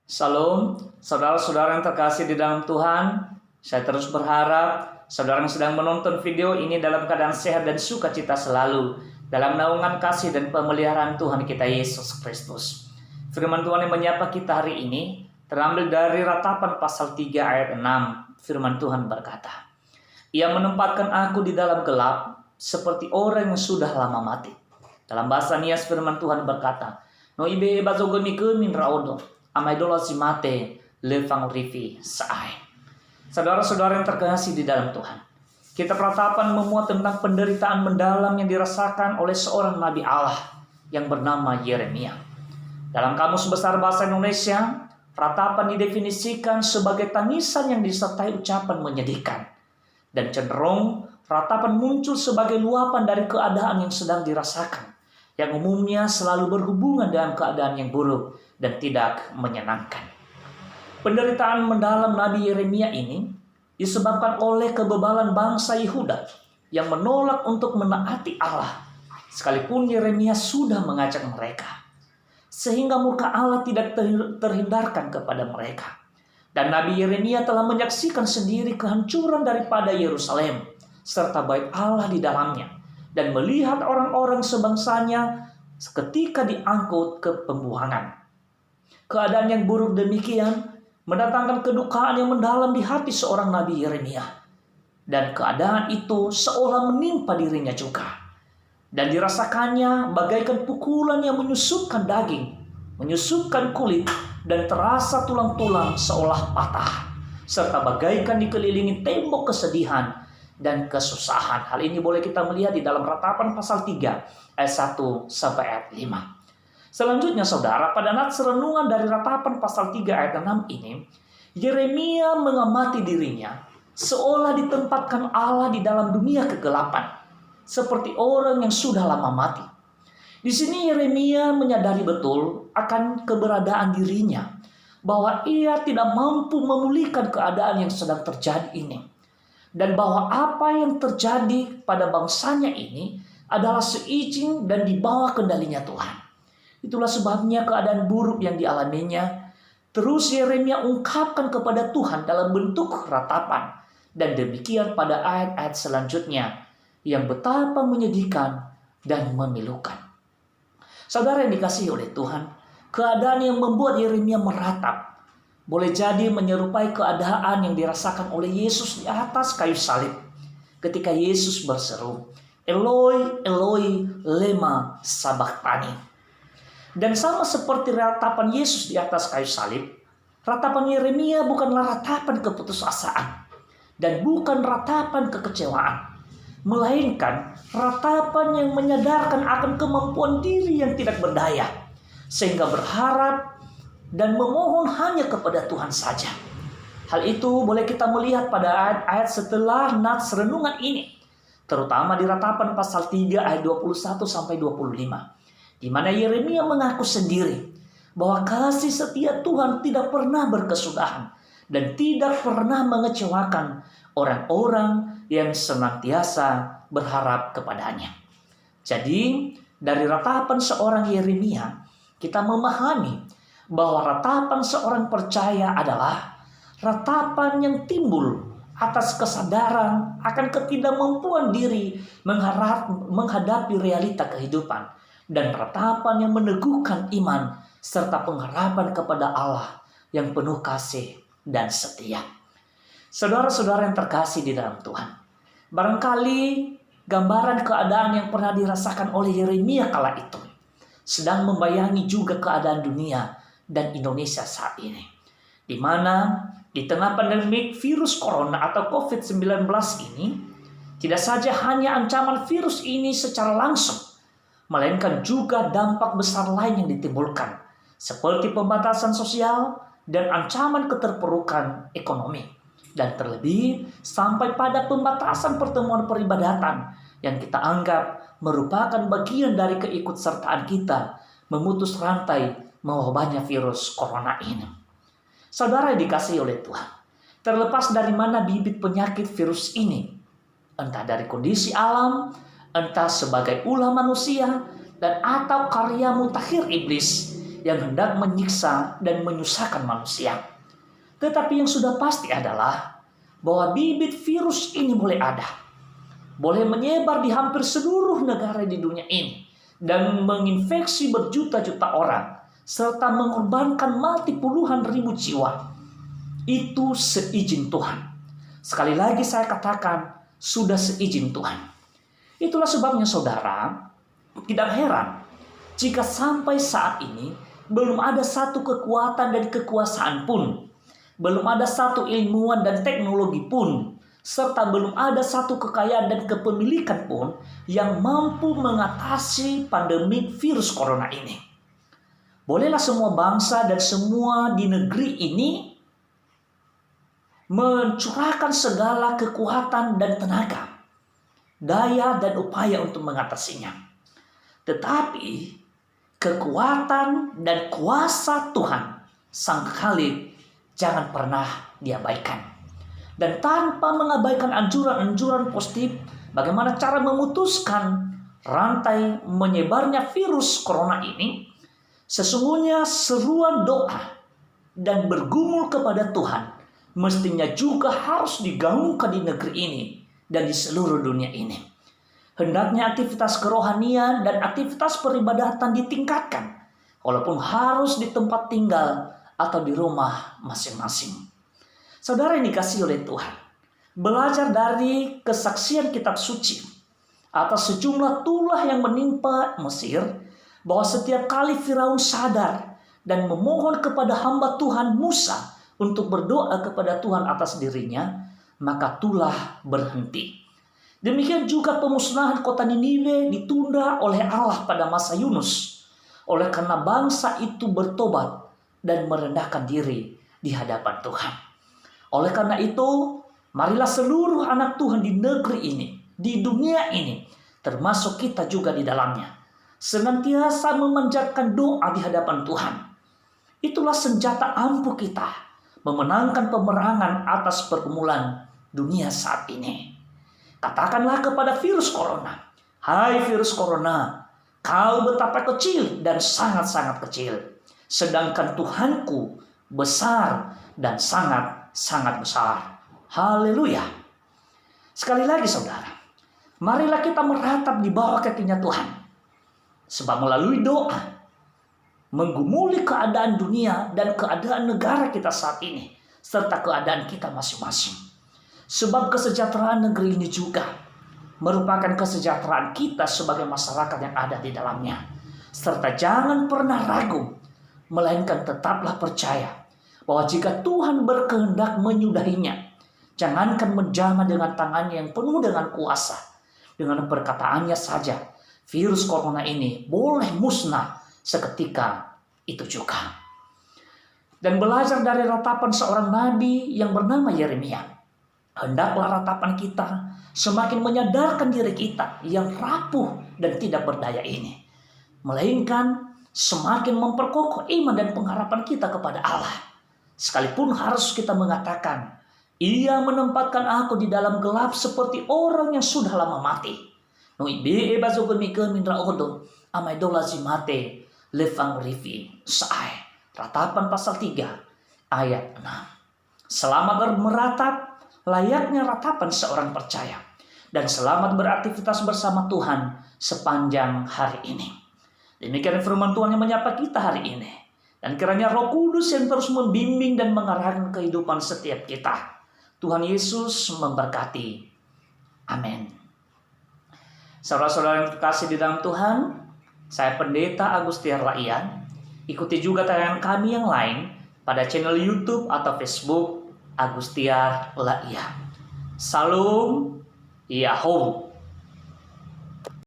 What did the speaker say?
Salam, saudara-saudara yang terkasih di dalam Tuhan. Saya terus berharap saudara yang sedang menonton video ini dalam keadaan sehat dan sukacita selalu dalam naungan kasih dan pemeliharaan Tuhan kita Yesus Kristus. Firman Tuhan yang menyapa kita hari ini terambil dari Ratapan pasal 3 ayat 6. Firman Tuhan berkata, "Ia menempatkan aku di dalam gelap seperti orang yang sudah lama mati." Dalam bahasa Nias firman Tuhan berkata, "No ibe bazogoni kemin raodo, amai dola si mate lefang rivi saai." Saudara-saudara yang terkasih di dalam Tuhan, kitab Ratapan memuat tentang penderitaan mendalam yang dirasakan oleh seorang nabi Allah yang bernama Yeremia. Dalam Kamus Besar Bahasa Indonesia, Ratapan didefinisikan sebagai tangisan yang disertai ucapan menyedihkan. Dan cenderung ratapan muncul sebagai luapan dari keadaan yang sedang dirasakan, yang umumnya selalu berhubungan dengan keadaan yang buruk dan tidak menyenangkan. Penderitaan mendalam Nabi Yeremia ini disebabkan oleh kebebalan bangsa Yehuda yang menolak untuk menaati Allah, sekalipun Yeremia sudah mengajak mereka. Sehingga murka Allah tidak terhindarkan kepada mereka. Dan Nabi Yeremia telah menyaksikan sendiri kehancuran daripada Yerusalem, serta bait Allah di dalamnya, dan melihat orang-orang sebangsanya seketika diangkut ke pembuangan. Keadaan yang buruk demikian mendatangkan kedukaan yang mendalam di hati seorang Nabi Yeremia. Dan keadaan itu seolah menimpa dirinya juga. Dan dirasakannya bagaikan pukulan yang menyusupkan daging, menyusupkan kulit, dan terasa tulang-tulang seolah patah, serta bagaikan dikelilingi tembok kesedihan dan kesusahan. Hal ini boleh kita melihat di dalam Ratapan pasal 3 ayat 1 sampai ayat 5. Selanjutnya saudara, pada nats renungan dari Ratapan pasal 3 ayat 6 ini, Yeremia mengamati dirinya seolah ditempatkan Allah di dalam dunia kegelapan, seperti orang yang sudah lama mati. Di sini Yeremia menyadari betul akan keberadaan dirinya, bahwa ia tidak mampu memulihkan keadaan yang sedang terjadi ini, dan bahwa apa yang terjadi pada bangsanya ini adalah seizin dan di bawah kendalinya Tuhan. Itulah sebabnya keadaan buruk yang dialaminya terus Yeremia ungkapkan kepada Tuhan dalam bentuk ratapan, dan demikian pada ayat-ayat selanjutnya yang betapa menyedihkan dan memilukan. Saudara yang dikasihi oleh Tuhan, keadaan yang membuat Yeremia meratap boleh jadi menyerupai keadaan yang dirasakan oleh Yesus di atas kayu salib ketika Yesus berseru, "Eloi, Eloi, lema sabachthani." Dan sama seperti ratapan Yesus di atas kayu salib, ratapan Yeremia bukanlah ratapan keputusasaan dan bukan ratapan kekecewaan, melainkan ratapan yang menyadarkan akan kemampuan diri yang tidak berdaya, sehingga berharap dan memohon hanya kepada Tuhan saja. Hal itu boleh kita melihat pada ayat-ayat setelah nats renungan ini, terutama di Ratapan pasal 3 ayat 21 sampai 25, di mana Yeremia mengaku sendiri bahwa kasih setia Tuhan tidak pernah berkesudahan dan tidak pernah mengecewakan orang-orang yang senantiasa berharap kepadanya. Jadi, dari ratapan seorang Yeremia, kita memahami bahwa ratapan seorang percaya adalah ratapan yang timbul atas kesadaran akan ketidakmampuan diri menghadapi realita kehidupan, dan ratapan yang meneguhkan iman serta pengharapan kepada Allah yang penuh kasih dan setia. Saudara-saudara yang terkasih di dalam Tuhan, barangkali gambaran keadaan yang pernah dirasakan oleh Yeremia kala itu sedang membayangi juga keadaan dunia dan Indonesia saat ini, di mana di tengah pandemik virus corona atau COVID-19 ini, tidak saja hanya ancaman virus ini secara langsung, melainkan juga dampak besar lain yang ditimbulkan, seperti pembatasan sosial dan ancaman keterpurukan ekonomi. Dan terlebih sampai pada pembatasan pertemuan peribadatan yang kita anggap merupakan bagian dari keikutsertaan kita memutus rantai mewabahnya virus corona ini. Saudara yang dikasihi oleh Tuhan, terlepas dari mana bibit penyakit virus ini, entah dari kondisi alam, entah sebagai ulah manusia, dan atau karya mutakhir iblis, yang hendak menyiksa dan menyusahkan manusia. Tetapi yang sudah pasti adalah bahwa bibit virus ini boleh ada, boleh menyebar di hampir seluruh negara di dunia ini, dan menginfeksi berjuta-juta orang, serta mengorbankan mati puluhan ribu jiwa. Itu seizin Tuhan. Sekali lagi saya katakan, sudah seizin Tuhan. Itulah sebabnya saudara, tidak heran jika sampai saat ini belum ada satu kekuatan dan kekuasaan pun, belum ada satu ilmuwan dan teknologi pun, serta belum ada satu kekayaan dan kepemilikan pun yang mampu mengatasi pandemi virus corona ini. Bolehlah semua bangsa dan semua di negeri ini mencurahkan segala kekuatan dan tenaga, daya dan upaya untuk mengatasinya. Tetapi kekuatan dan kuasa Tuhan Sang Khalik jangan pernah diabaikan. Dan tanpa mengabaikan anjuran-anjuran positif, bagaimana cara memutuskan rantai menyebarnya virus corona ini, sesungguhnya seruan doa dan bergumul kepada Tuhan mestinya juga harus digaungkan di negeri ini dan di seluruh dunia ini. Hendaknya aktivitas kerohanian dan aktivitas peribadatan ditingkatkan, walaupun harus di tempat tinggal atau di rumah masing-masing. Saudara yang dikasihi oleh Tuhan, belajar dari kesaksian kitab suci atas sejumlah tulah yang menimpa Mesir, bahwa setiap kali Firaun sadar dan memohon kepada hamba Tuhan Musa untuk berdoa kepada Tuhan atas dirinya, maka tulah berhenti. Demikian juga pemusnahan kota Niniwe ditunda oleh Allah pada masa Yunus, oleh karena bangsa itu bertobat dan merendahkan diri di hadapan Tuhan. Oleh karena itu, marilah seluruh anak Tuhan di negeri ini, di dunia ini, termasuk kita juga di dalamnya, senantiasa memanjatkan doa di hadapan Tuhan. Itulah senjata ampuh kita memenangkan peperangan atas pergumulan dunia saat ini. Katakanlah kepada virus corona, "Hai virus corona, kau betapa kecil dan sangat-sangat kecil. Sedangkan Tuhanku besar dan sangat-sangat besar." Haleluya. Sekali lagi saudara, marilah kita meratap di bawah kakinya Tuhan. Sebab melalui doa, menggumuli keadaan dunia dan keadaan negara kita saat ini, serta keadaan kita masing-masing. Sebab kesejahteraan negeri ini juga merupakan kesejahteraan kita sebagai masyarakat yang ada di dalamnya. Serta jangan pernah ragu, melainkan tetaplah percaya bahwa jika Tuhan berkehendak menyudahinya, jangankan menjamah dengan tangannya yang penuh dengan kuasa, dengan perkataannya saja, virus corona ini boleh musnah seketika itu juga. Dan belajar dari ratapan seorang nabi yang bernama Yeremia, hendaklah ratapan kita semakin menyadarkan diri kita yang rapuh dan tidak berdaya ini, melainkan semakin memperkokoh iman dan pengharapan kita kepada Allah. Sekalipun harus kita mengatakan, "Ia menempatkan aku di dalam gelap seperti orang yang sudah lama mati." Ratapan pasal 3 ayat 6. Selamat meratap layaknya ratapan seorang percaya, dan selamat beraktivitas bersama Tuhan sepanjang hari ini. Demikian firman Tuhan yang menyapa kita hari ini. Dan kiranya Roh Kudus yang terus membimbing dan mengarahkan kehidupan setiap kita. Tuhan Yesus memberkati. Amin. Saudara-saudara yang terkasih di dalam Tuhan, saya Pendeta Agustiar Laian. Ikuti juga tayangan kami yang lain pada channel YouTube atau Facebook Agustiar Laian. Salam Yahoo.